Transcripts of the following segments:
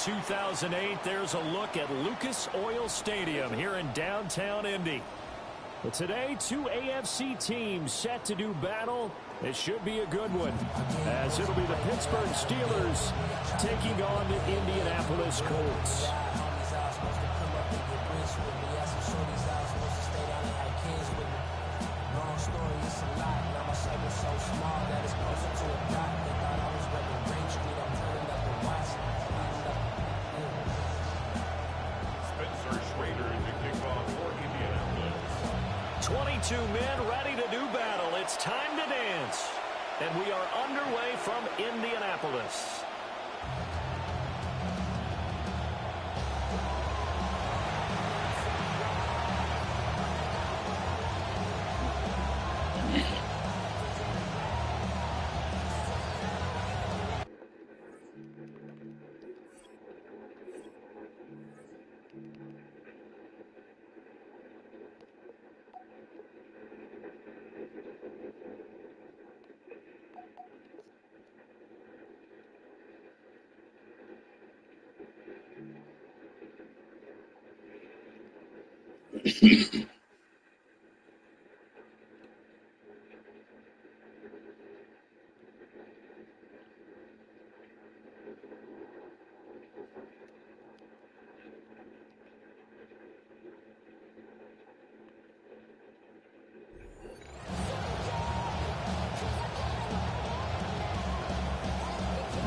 2008, there's a look at Lucas Oil Stadium here in downtown Indy. But today, two AFC teams set to do battle. It should be a good one, as it'll be the Pittsburgh Steelers taking on the Indianapolis Colts. Two men ready to do battle. It's time to dance. And we are underway from Indianapolis.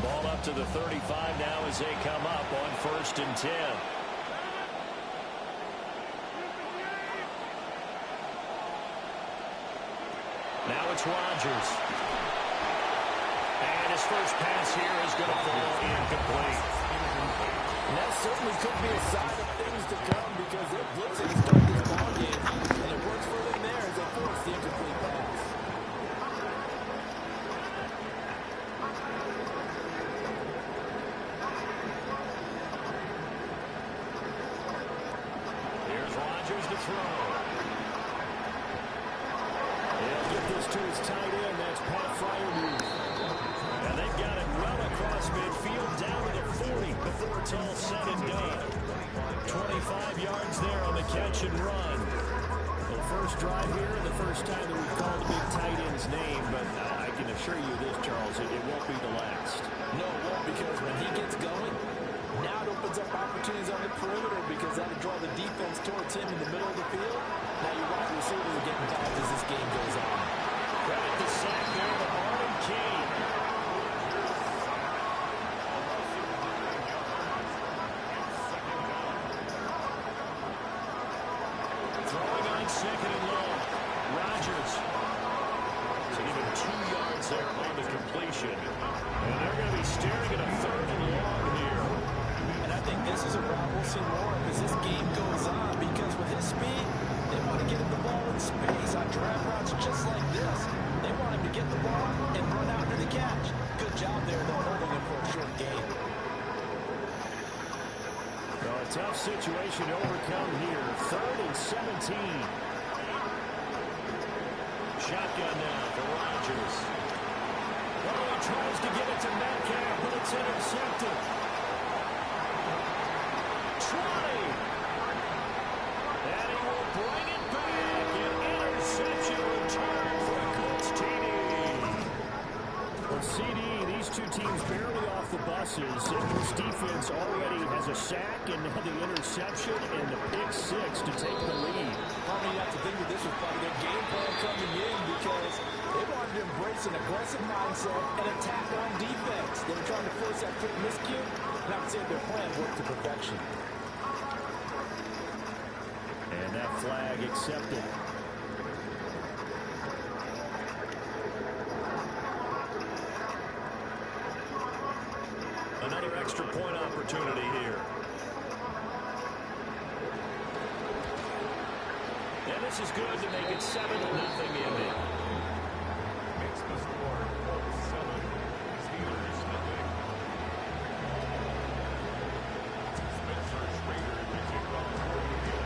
Ball up to the 35 now as they come up on 1st and 10. Now it's Rodgers. And his first pass here is going to fall incomplete. And that certainly could be a sign of things to come because they're blitzing to start this ball game. And it works for them there as they force the incomplete pass. Here's Rodgers to throw. To his tight end, that's Pat Fryermuth. And they've got it well across midfield down to the 40 before it's all said and done. 25 yards there on the catch and run. The first drive here, the first time that we've called the big tight end's name, but I can assure you this, Charles, it won't be the last. No, it won't, because when he gets going, now it opens up opportunities on the perimeter because that'll draw the defense towards him in the middle of the field. Now your wide receivers are getting involved as this game goes on. Credit the sack there to Martin King. Throwing on 2nd and long. Rodgers. So even 2 yards there on the completion. And they're going to be staring at a 3rd and long here. And I think this is a route we'll see more as this game goes on because with his speed, they want to get him the ball in space on drag routes just like this. They want him to get the ball and run out to the catch. Good job there, though, holding him for a short game. Well, a tough situation to overcome here. 3rd and 17. Shotgun now for Rodgers. Oh, he tries to give it to Metcalf, but it's intercepted. Trying. And he will bring it back. An interception return for a Colts TD. Well, CD, these two teams barely off the buses. And this defense already has a sack and now the interception and the pick 6 to take the lead. Probably have to think that this was part of their game plan coming in because they wanted to embrace an aggressive mindset and attack on defense. They were trying to force that quick miscue, and I would say their plan worked to perfection. And that flag accepted. Another extra point opportunity here. And this is good to make it 7-0 Indy. Makes the score 7. Steelers nothing.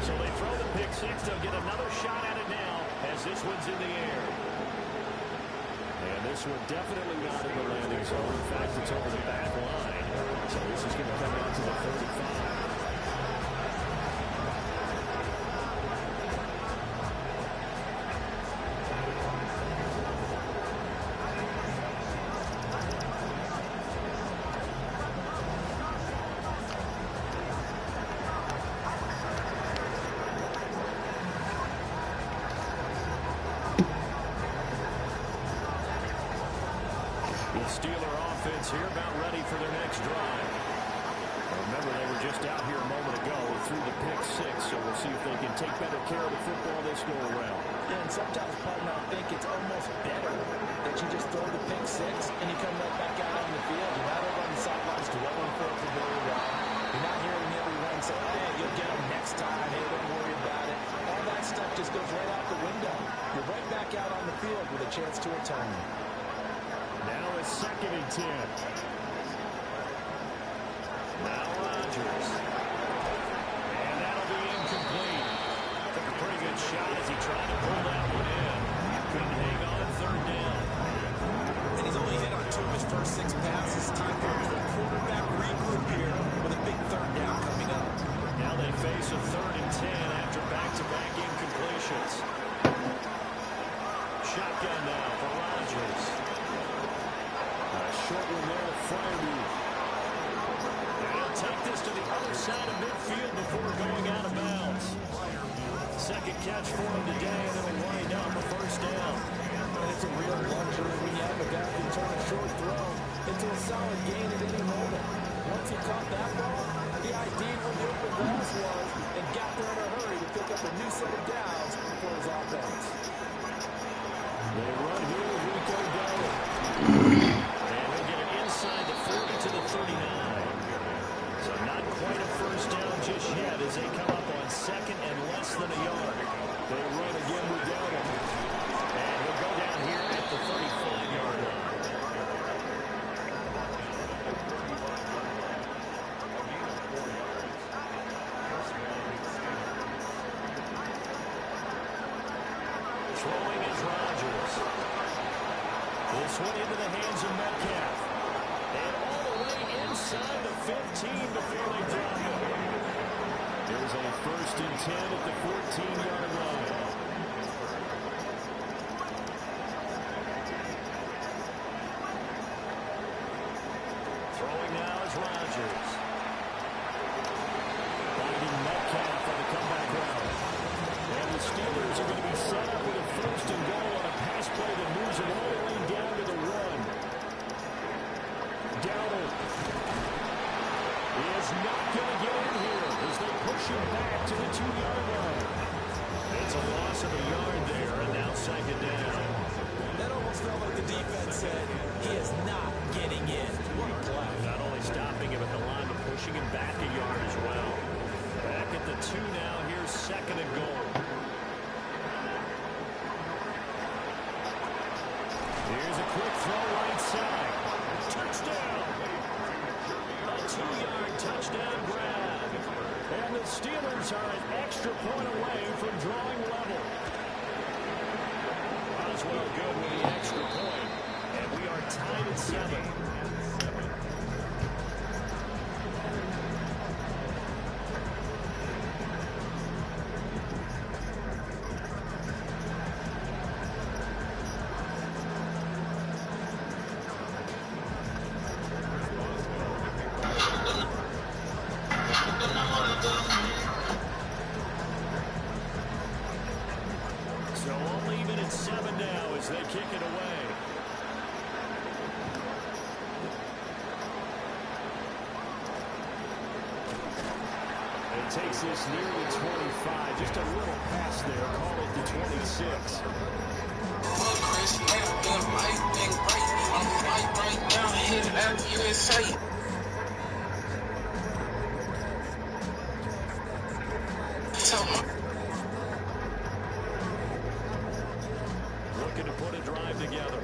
So they throw the pick 6. They'll get another shot at it now as this one's in the air. And this one definitely not in the landing zone. In fact, it's over the back line. So this is going to come down to the offense here about ready for their next drive. Remember, they were just out here a moment ago through the pick six, so we'll see if they can take better care of the football this go around. Yeah, and sometimes, partner, I think it's almost better that you just throw the pick six and you come right back out on the field. You're not over on the sidelines dwelling for it for very well. You're not hearing everyone say, hey, you'll get them next time. Hey, don't worry about it. All that stuff just goes right out the window. You're right back out on the field with a chance to atone. Now it's 2nd and 10. Now Rodgers. And that'll be incomplete. Took a pretty good shot as he tried to pull that one in. Couldn't hang on 3rd down. And he's only hit on 2 of his first 6 passes. Time for a good quarterback regroup here with a big 3rd down coming up. Now they face a 3rd and 10 after back-to-back incompletions. Shotgun now for Rodgers. A short one there to Freiermuth. And he'll take this to the other side of midfield before going out of bounds. 2nd catch for him today, and it'll wind up a 1st down. And it's a real luxury when you have a guy who can turn a short throw into a solid gain at any moment. Once he caught that ball, he ID'd where the open grass was and got there in a hurry to pick up a new set of downs for his offense. They run here with Rico Dowdle. And he'll get it inside the 40 to the 39. So not quite a 1st down just yet as they come up on 2nd and less than a yard. They run again with Dowdle. And he'll go down here at the 35-yard line. Throwing is Rodgers. This one into the hands of Metcalf. And all the way inside the 15 before they drop it. There's a 1st and 10 at the 14-yard line. Throwing now is Rodgers. Finding Metcalf on the comeback route. And the Steelers are going to be set up with a 1st and goal on a pass play that moves them all the way down to the run. Dowdle is not going to get in here as they push him back to the 2-yard line. It's a loss of a yard there, and now 2nd down. That almost felt like the defense said, he is not getting in. What a play. Not only stopping him at the line, but pushing him back a yard as well. Back at the 2 now. Here's 2nd and goal. Here's a quick throw right side. Touchdown. A 2-yard touchdown grab. And the Steelers are an extra point away from drawing level. Oswell good with the extra point. And we are tied at 7. So only even at 7 now as they kick it away. It takes this near the 25. Just a little pass there. Call it the 26. Looking to put a drive together.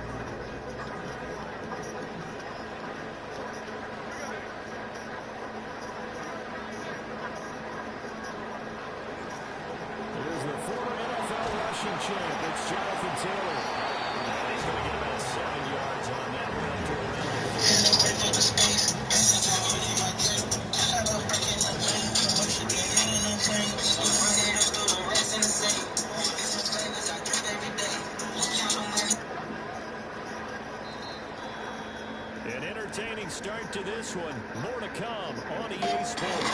There's the former NFL rushing champ. It's Jonathan Taylor. And he's going to get about 7 yards on that one up to the An entertaining start to this one. More to come on EA Sports.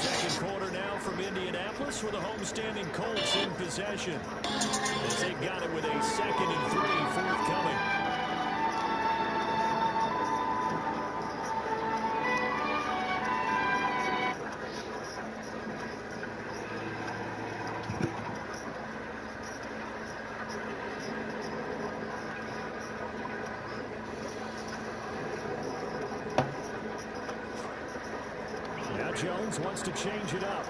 Second quarter now for from Indianapolis with the homestanding Colts in possession, as they got it with a 2nd and 3 forthcoming. Jones wants to change it up.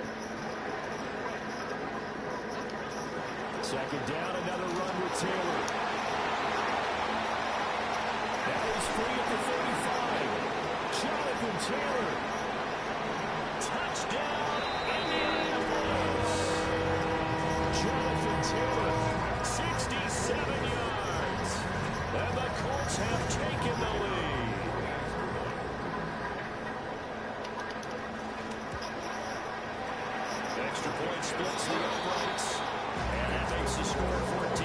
2nd down, another run with Taylor. Now he's free at the 35. Jonathan Taylor. Touchdown, Indianapolis. Jonathan Taylor, 67 yards. And the Colts have taken the lead. Extra point splits the uprights, and that makes the score 14-7.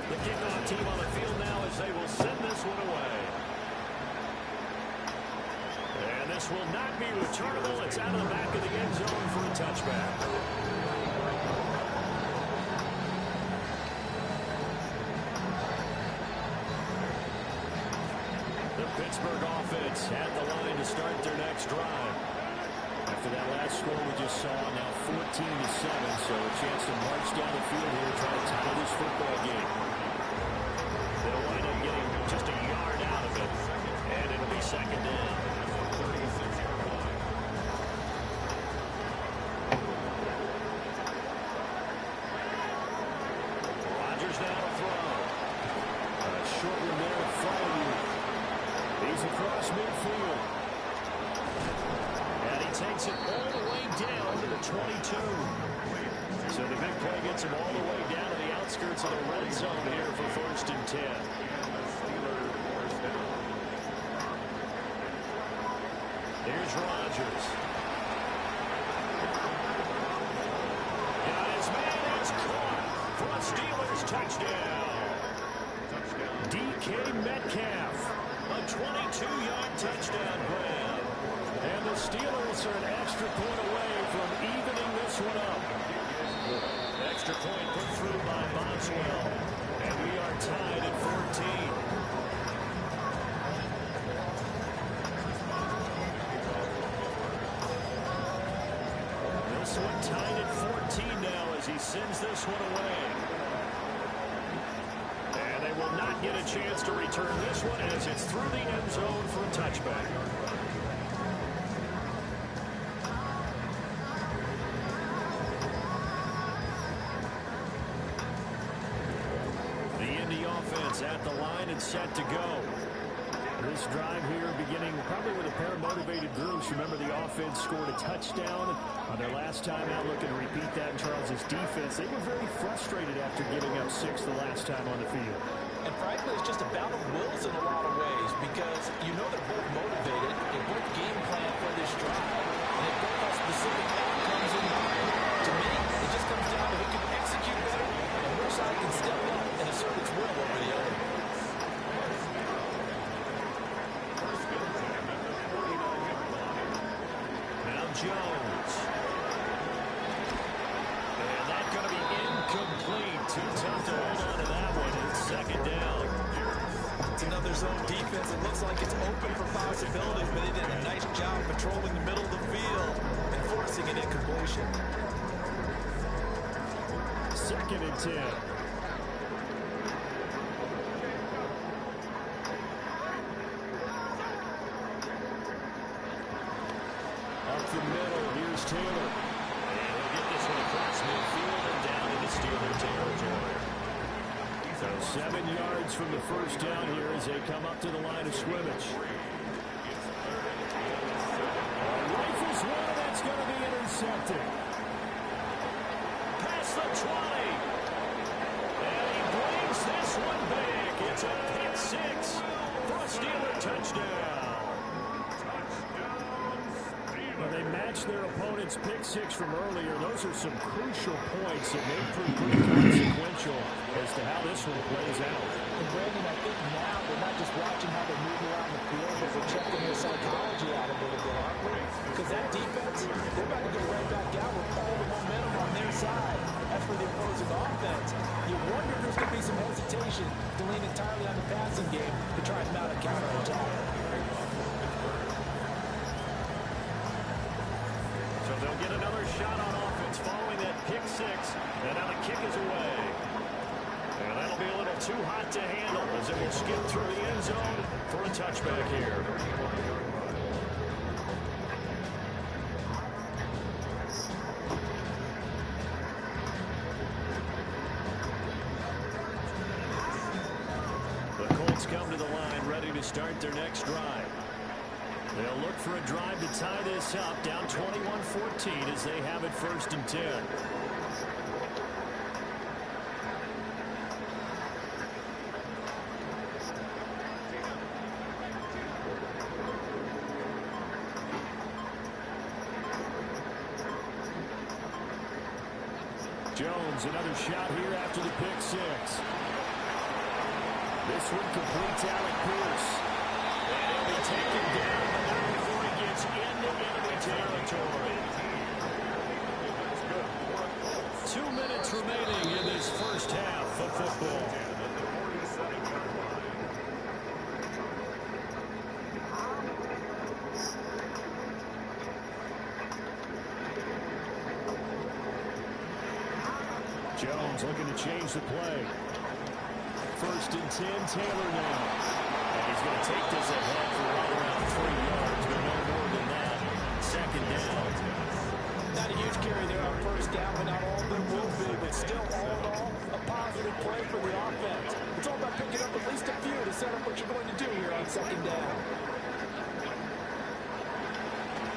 The kickoff team on the field now as they will send this one away. And this will not be returnable. It's out of the back of the end zone for a touchback. The Pittsburgh offense at the line to start their next drive. After that last score we just saw, now 14-7, so a chance to march down the field here, try to tie this football game. They'll wind up getting just a yard out of it, and it'll be 2nd down. Rodgers now to throw. A short one there in front of you. He's across midfield. And he takes it all the way down to the 22. So the big play gets him all the way down to the outskirts of the red zone here for 1st and 10. Here's Rodgers. Got his man, it's caught for a Steelers touchdown. DK Metcalf, a 22-yard touchdown grab. And the Steelers are an extra point away from evening this one up. Extra point put through by Boswell. And we are tied at 14. This one tied at 14 now as he sends this one away. And they will not get a chance to return this one as it's through the end zone for a touchback. The Indy offense at the line and set to go. This drive here beginning probably with a pair of motivated groups. Remember, the offense scored a touchdown on their last time out, looking to repeat that in Charles's defense. They were very frustrated after giving up 6 the last time on the field. And frankly, it's just a battle of wills in a lot of ways because you know they're both motivated. They both game plan for this drive. And they both have specific outcomes in mind. To me, it just comes down to who can execute better and which side can step up and assert its will over the other. Jones. And that's going to be incomplete. Too tough to hold on to that one. It's 2nd down. It's another zone defense. It looks like it's open for possibilities, but they did a nice job patrolling the middle of the field and forcing an incompletion. 2nd and 10. The middle, here's Taylor. And he'll get this one across midfield and down into Steeler territory. So 7 yards from the first down here as they come up to the line of scrimmage. Rifles one, that's going to be intercepted. Past the 20. And he brings this one back. It's a pick 6 for a Steeler touchdown. Well, they matched their opponent's pick six from earlier. Those are some crucial points that may prove pretty consequential as to how this one plays out. And Brandon, I think now we're not just watching how they move around the field, but we're checking their psychology out a little bit, aren't we? Because that defense, they're about to go right back out with all the momentum on their side. As for the opposing offense, you wonder if there's going to be some hesitation to lean entirely on the passing game to try and mount a counterattack. So they'll get another shot on offense following that pick six. And now the kick is away. And that'll be a little too hot to handle as it will skip through the end zone for a touchback here. The Colts come to the line ready to start their next drive. They'll look for a drive to tie this up, down 21-14 as they have it 1st and 10. Jones, another shot here after the pick six. This one completes Alec Pierce. And he'll be taken down, but not before he gets into enemy territory. 2 minutes remaining in this first half of football. Jones looking to change the play. 1st and 10, Taylor now. And he's going to take this ahead for right around 3 yards, but no more than that. 2nd down. Not a huge carry there on 1st down, but not all of them will be. But still, all in all, a positive play for the offense. It's all about picking up at least a few to set up what you're going to do here on 2nd down.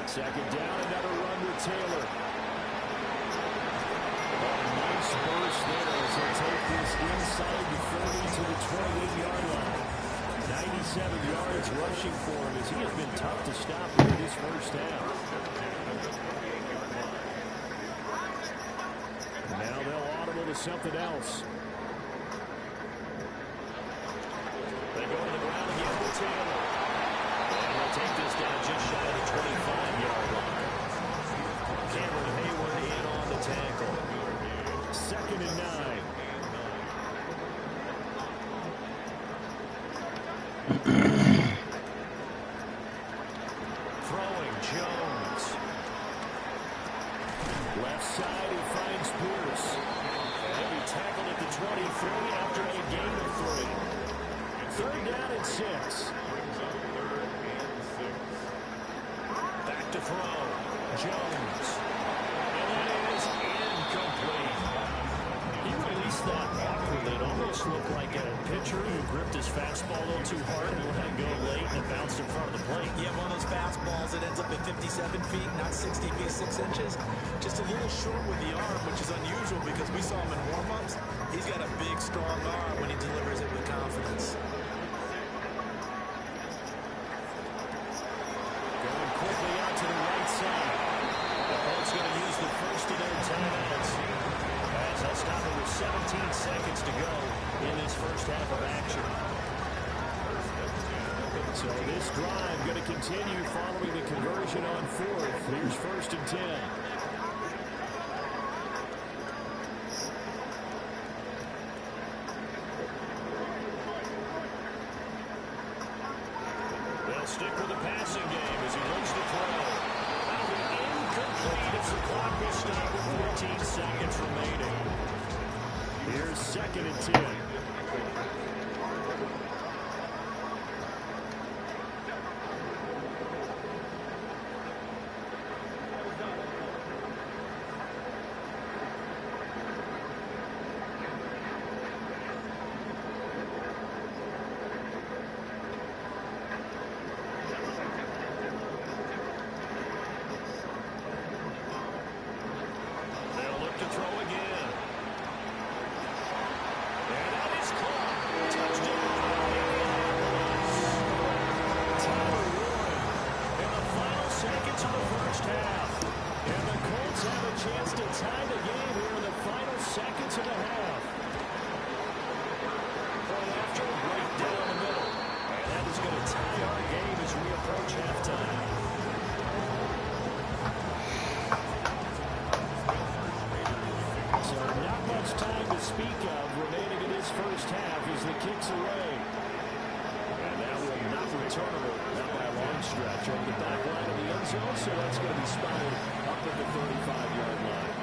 2nd down, another run with Taylor. Nice burst there as he'll take this inside the 30 to the 28-yard line. 97 yards rushing for him as he has been tough to stop in this first half. Now they'll audible to something else. They go to the ground again with Taylor. And they'll take this down just shy of the 25-yard line. Cameron Hayward in on the tackle. 2nd and 9. Throwing Jones. Left side, he finds Pierce. And he'll be tackled at the 23 after a gain of 3. 3rd down and 6. Back to throw. Jones. And that is incomplete. He released that awkwardly. It almost looked like a pitcher who gripped his fastball a little too hard and let it go late and bounced in front of the plate. Yeah, one of those fastballs that ends up at 57 feet, not 60 feet, 6 inches. Just a little short with the arm, which is unusual because we saw him in warm-ups. He's got a big, strong arm when he delivers it with confidence. Going quickly out to the right side. The Colts going to use the first of their timeouts. As they'll stop it with 17 seconds to go in this first half of action. So this drive going to continue following the conversion on 4th. Here's 1st and 10. They'll stick with the passing game as he looks to throw. That'll be incomplete as the clock will stop with 14 seconds remaining. Here's 2nd and 10. They'll look to throw again. And speak of remaining in this first half as the kick's away. And that will not returnable, not by a long stretch, over the back line of the end zone, so that's going to be spotted up at the 35-yard line.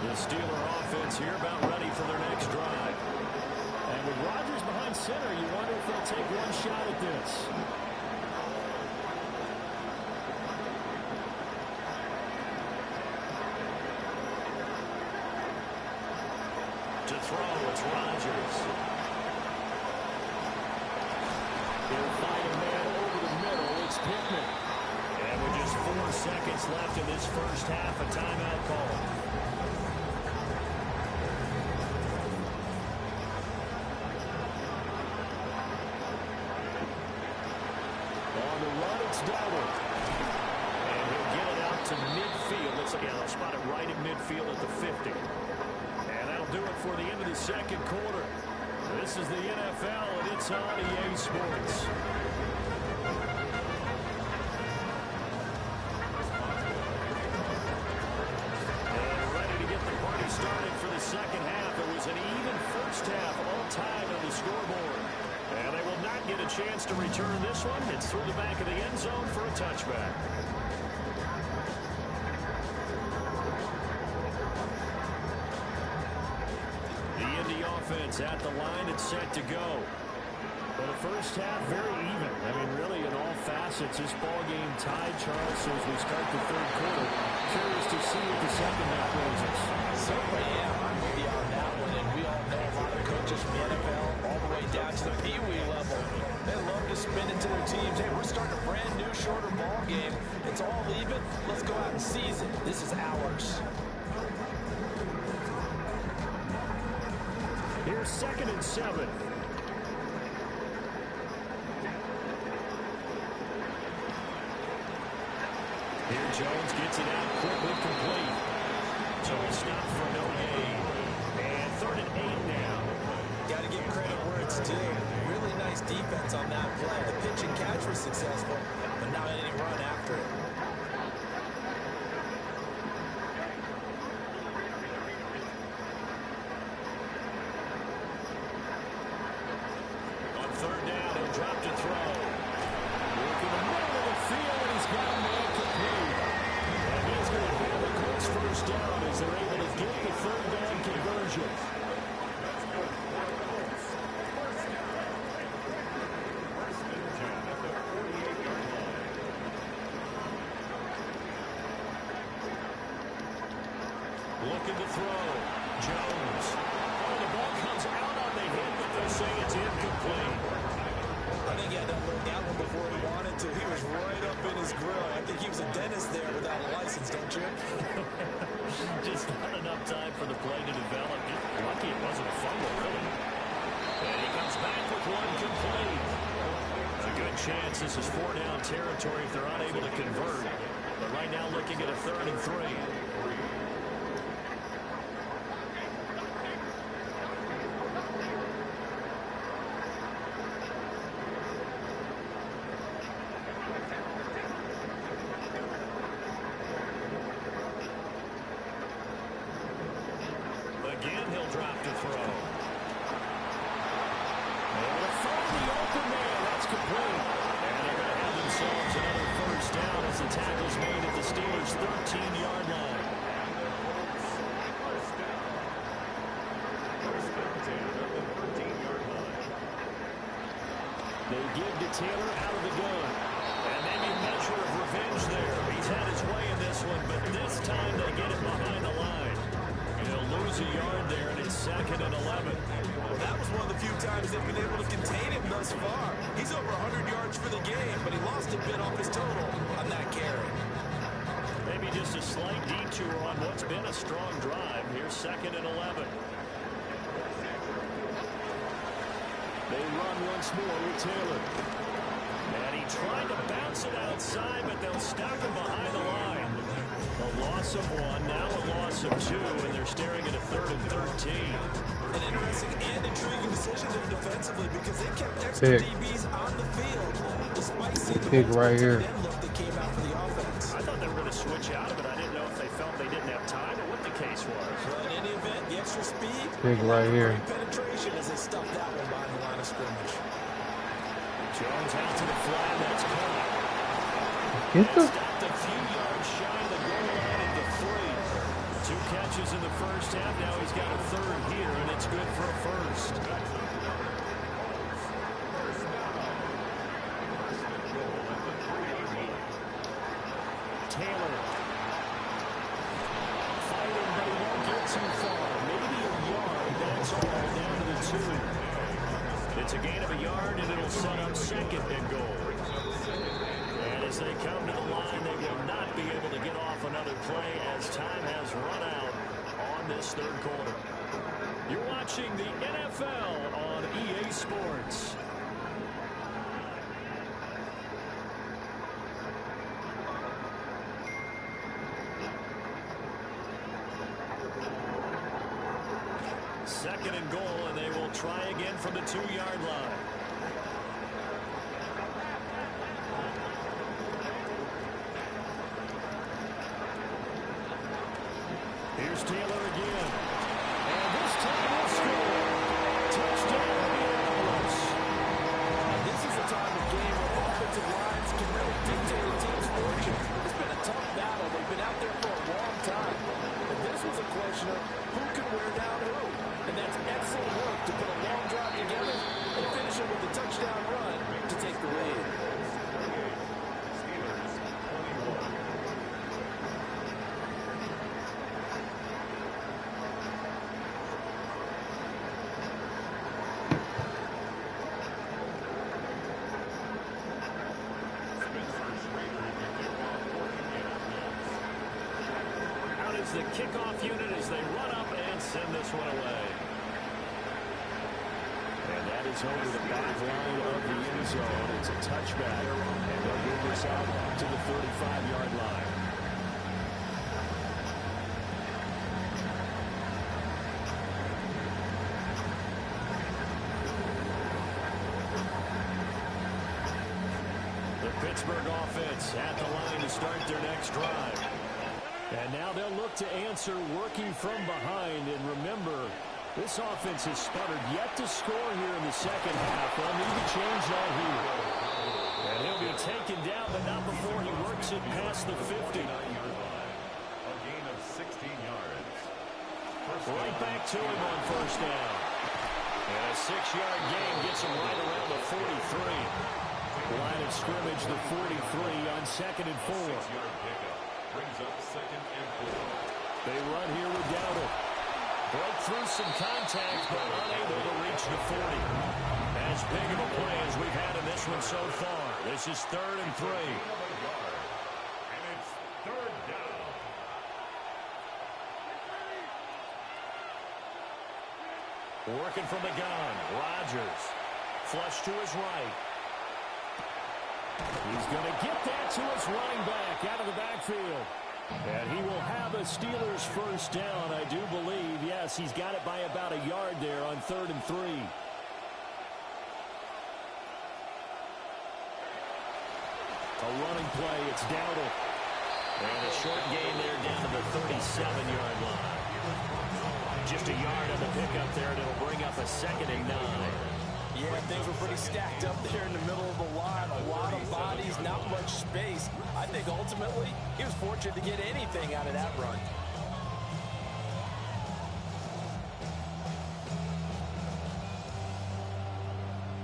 The Steeler offense here about ready for their next drive. And with Rodgers behind center, you wonder if they'll take one shot at this. To throw, it's Rodgers. They'll find a man over the middle. It's Pittman. And with just 4 seconds left in this first half, a timeout call. Dowdle. And he'll get it out to midfield. Looks like he'll spot it right at midfield at the 50. And that'll do it for the end of the second quarter. This is the NFL, and it's on EA Sports. And ready to get the party started for the second half. It was an even first half, all tied on the scoreboard. And they will not get a chance to return this one. It's through the back of the end zone for a touchback. The Indy offense at the line. It's set to go. Well, the first half, very even. I mean, really, in all facets, this ball game tied, Charles, so as we start the third quarter. Curious to see what the second half brings us. Certainly am. I'm with you on that one, and we all know a lot of coaches from the NFL all the way down to the Pee Wee level. They love to spin it to their teams. Hey, we're starting a brand new, shorter ball game. It's all even. Let's go out and seize it. This is ours. Here's 2nd and 7. Here Jones gets it out quickly, complete. So he stopped for no gain. And 3rd and 8 now. Got to give credit where it's due. Really nice defense on that play. The pitch and catch was successful, but not any run after it. On 3rd down, he'll drop to throw. Look in the middle of the field, and he's got a man complete. And he's going to have the Colts first down as they're able to get the 3rd down conversion. Looking to throw. Jones. Oh, the ball comes out on the hit, but they'll say it's incomplete. I think he had to learn that one before he wanted to. He was right up in his grill. I think he was a dentist there without a license, don't you? Just not enough time for the play to develop. Lucky it wasn't a fumble, really. And he comes back with one complete. A good chance this is 4-down territory if they're unable to convert. But right now looking at a 3rd and 3. Again, he'll drop to throw. And to find the open man, that's complete. And they're going to have themselves another first down as the tackle's made at the Steelers' 13-yard line. They give to Taylor out of the gun. And maybe a measure of revenge there. He's had his way in this one, but this time they get it behind the line. They'll lose a yard there, and it's 2nd and 11. Well, that was one of the few times they've been able to contain him thus far. He's over 100 yards for the game, but he lost a bit off his total on that carry. Maybe just a slight detour on what's been a strong drive. Here's 2nd and 11. They run once more with Taylor. And he tried to bounce it outside, but they'll stop him behind the line. A loss of 1, now a loss of 2, and they're staring at a 3rd and 13. An interesting and intriguing decision there defensively because they kept extra DBs on the field despite seeing the multiple right here. tight end look that came out for the offense. I thought they were going to switch out of it. I didn't know if they felt they didn't have time or what the case was. Well, in any event, the extra speed, Big right here. great penetration as they stuffed that one behind the line of scrimmage. Jones out to the flat. That's caught. Get the Stopped a few yards shy of the goal line at the 3. 2 catches in the first half. Now he's got a 3rd here, and it's good for a first. Taylor. Fighting, but he won't get too far. Maybe a yard. That's all down to the 2. It's a gain of a yard, and it'll set up 2nd and goal. And as they come to the line, they will not be able to get off another play as time has run out on this 3rd quarter. You're watching the NFL on EA Sports. Second and goal, and they will try again from the 2-yard line. Here's Taylor again. And this time he'll score. Touchdown, Indianapolis. This is a time of game where offensive lines can really dictate a team's fortune. It's been a tough battle. They've been out there for a long time. But this was a question of who can wear down who. And that's excellent work to put a long drive together and finish it with a touchdown run to take the lead. The kickoff unit as they run up and send this one away. And that is over the back line of the end zone. It's a touchback, and they'll move this out to the 35-yard line. The Pittsburgh offense at the line to start their next drive. And now they'll look to answer working from behind. And remember, this offense has sputtered yet to score here in the second half. They'll need to change that here. And he'll be taken down, but not before he works it past the 50. A gain of 16 yards. Right back to him on first down. And a 6-yard gain gets him right around the 43. Line of scrimmage, the 43 on 2nd and 4. 6-yard pickup. Brings up 2nd and 4. They run here with Dowdle. Broke through some contact, but unable to reach the 40. As big of a play as we've had in this one so far. This is 3rd and 3. And it's 3rd down. Working from the gun. Rodgers. Flush to his right. He's going to get that to his running back out of the backfield. And he will have a Steelers first down, I do believe. Yes, he's got it by about a yard there on 3rd and 3. A running play, it's Dowdle. And a short gain there down to the 37-yard line. Just a yard on the pickup there, and it'll bring up a 2nd and 9. Yeah, things were pretty stacked up there in the middle of the line. A lot of bodies, not much space. I think ultimately he was fortunate to get anything out of that run.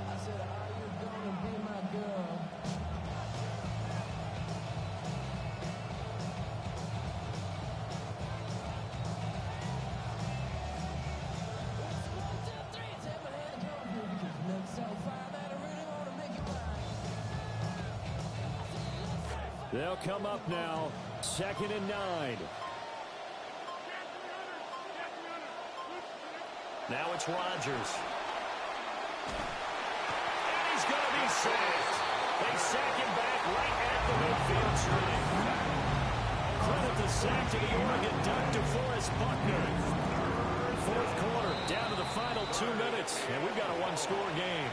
I said, are you gonna be my girl? They'll come up now, 2nd and 9. Now it's Rodgers. And he's going to be sacked. They sack him back right at the midfield stripe. Credit the sack to the Oregon Duck, DeForest Buckner. fourth quarter, down to the final 2 minutes, and we've got a one-score game.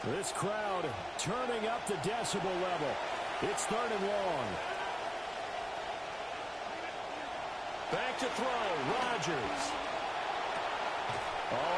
This crowd turning up the decibel level. It's 3rd and long. Back to throw, Rodgers.